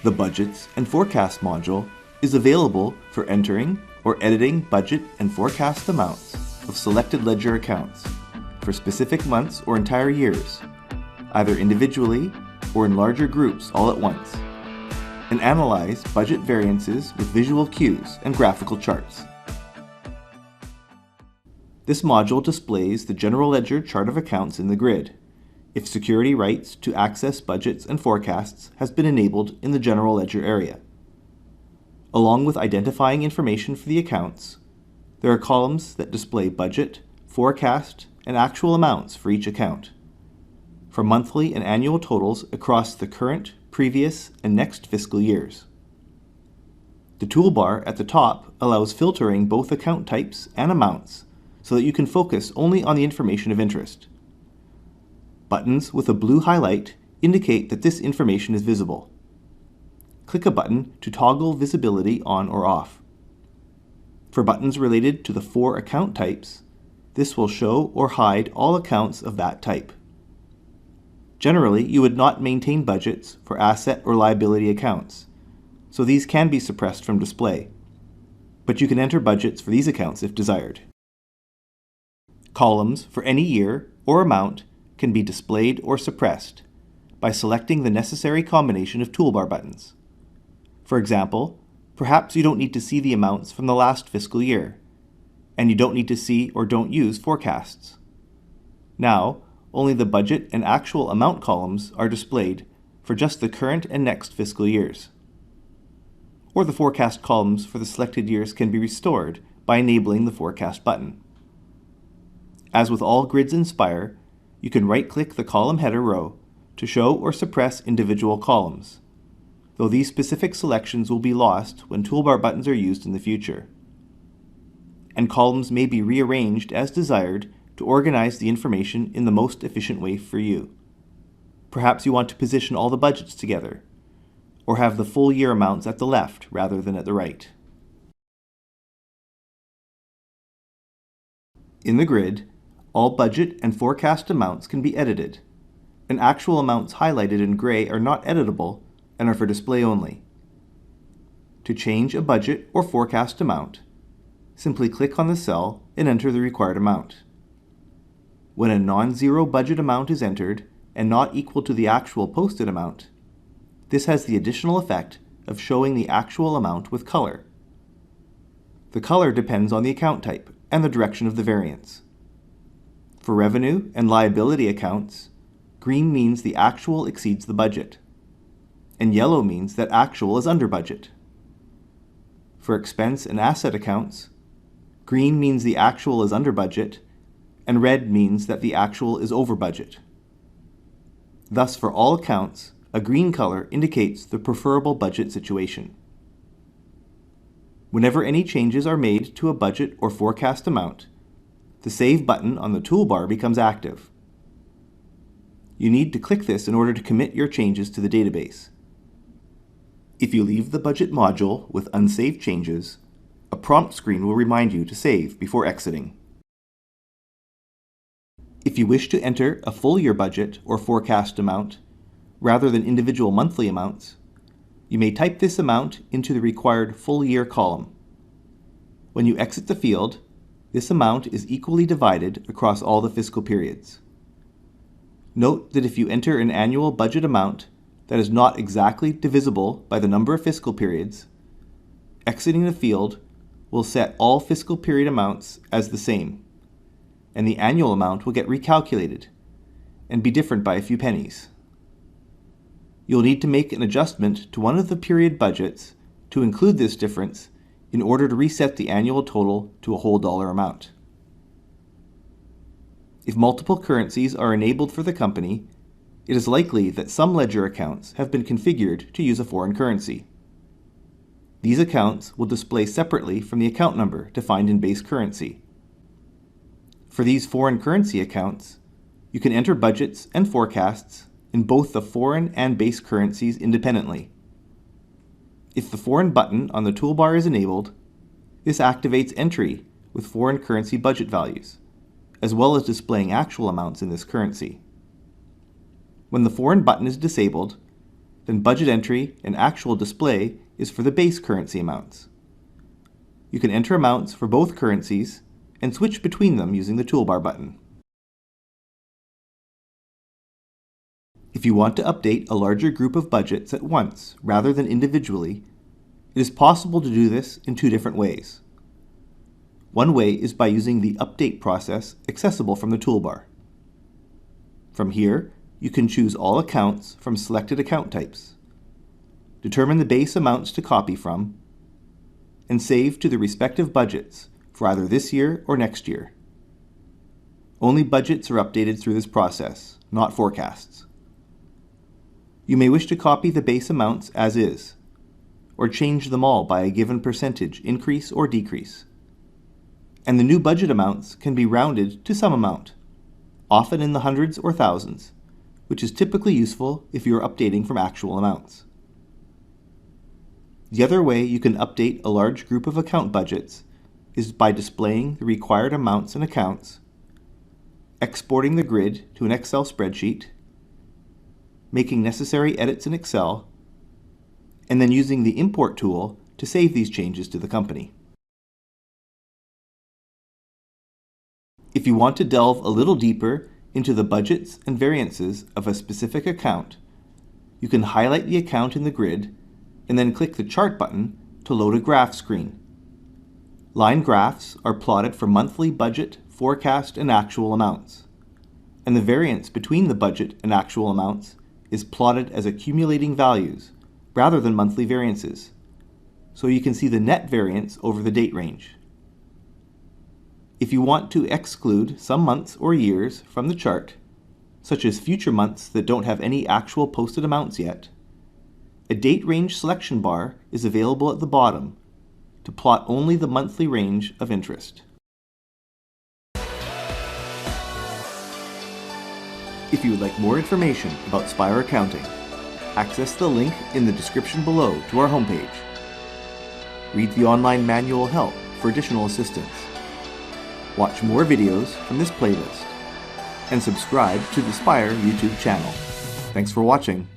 The Budgets and Forecast module is available for entering or editing budget and forecast amounts of selected ledger accounts for specific months or entire years, either individually or in larger groups all at once, and analyze budget variances with visual cues and graphical charts. This module displays the general ledger chart of accounts in the grid, if security rights to access budgets and forecasts has been enabled in the general ledger area. Along with identifying information for the accounts, there are columns that display budget, forecast, and actual amounts for each account, for monthly and annual totals across the current, previous, and next fiscal years. The toolbar at the top allows filtering both account types and amounts so that you can focus only on the information of interest. Buttons with a blue highlight indicate that this information is visible. Click a button to toggle visibility on or off. For buttons related to the 4 account types, this will show or hide all accounts of that type. Generally, you would not maintain budgets for asset or liability accounts, so these can be suppressed from display, but you can enter budgets for these accounts if desired. Columns for any year or amount can be displayed or suppressed by selecting the necessary combination of toolbar buttons. For example, perhaps you don't need to see the amounts from the last fiscal year, and you don't need to see or don't use forecasts. Now, only the budget and actual amount columns are displayed for just the current and next fiscal years. Or the forecast columns for the selected years can be restored by enabling the forecast button. As with all grids in Spire, you can right-click the column header row to show or suppress individual columns, though these specific selections will be lost when toolbar buttons are used in the future. And columns may be rearranged as desired to organize the information in the most efficient way for you. Perhaps you want to position all the budgets together, or have the full year amounts at the left rather than at the right. In the grid, all budget and forecast amounts can be edited, and actual amounts highlighted in gray are not editable and are for display only. To change a budget or forecast amount, simply click on the cell and enter the required amount. When a non-zero budget amount is entered and not equal to the actual posted amount, this has the additional effect of showing the actual amount with color. The color depends on the account type and the direction of the variance. For revenue and liability accounts, green means the actual exceeds the budget, and yellow means that actual is under budget. For expense and asset accounts, green means the actual is under budget, and red means that the actual is over budget. Thus, for all accounts, a green color indicates the preferable budget situation. Whenever any changes are made to a budget or forecast amount, the Save button on the toolbar becomes active. You need to click this in order to commit your changes to the database. If you leave the budget module with unsaved changes, a prompt screen will remind you to save before exiting. If you wish to enter a full year budget or forecast amount, rather than individual monthly amounts, you may type this amount into the required full year column. When you exit the field, this amount is equally divided across all the fiscal periods. Note that if you enter an annual budget amount that is not exactly divisible by the number of fiscal periods, exiting the field will set all fiscal period amounts as the same, and the annual amount will get recalculated and be different by a few pennies. You'll need to make an adjustment to one of the period budgets to include this difference in order to reset the annual total to a whole dollar amount. If multiple currencies are enabled for the company, it is likely that some ledger accounts have been configured to use a foreign currency. These accounts will display separately from the account number defined in base currency. For these foreign currency accounts, you can enter budgets and forecasts in both the foreign and base currencies independently. If the foreign button on the toolbar is enabled, this activates entry with foreign currency budget values, as well as displaying actual amounts in this currency. When the foreign button is disabled, then budget entry and actual display is for the base currency amounts. You can enter amounts for both currencies and switch between them using the toolbar button. If you want to update a larger group of budgets at once rather than individually, it is possible to do this in two different ways. One way is by using the update process accessible from the toolbar. From here, you can choose all accounts from selected account types, determine the base amounts to copy from, and save to the respective budgets for either this year or next year. Only budgets are updated through this process, not forecasts. You may wish to copy the base amounts as is, or change them all by a given percentage increase or decrease. And the new budget amounts can be rounded to some amount, often in the hundreds or thousands, which is typically useful if you are updating from actual amounts. The other way you can update a large group of account budgets is by displaying the required amounts and accounts, exporting the grid to an Excel spreadsheet, making necessary edits in Excel, and then using the import tool to save these changes to the company. If you want to delve a little deeper into the budgets and variances of a specific account, you can highlight the account in the grid and then click the Chart button to load a graph screen. Line graphs are plotted for monthly budget, forecast, and actual amounts, and the variance between the budget and actual amounts is plotted as accumulating values rather than monthly variances, so you can see the net variance over the date range. If you want to exclude some months or years from the chart, such as future months that don't have any actual posted amounts yet, a date range selection bar is available at the bottom to plot only the monthly range of interest. If you would like more information about Spire accounting, access the link in the description below to our homepage. Read the online manual help for additional assistance. Watch more videos from this playlist, and subscribe to the Spire YouTube channel. Thanks for watching.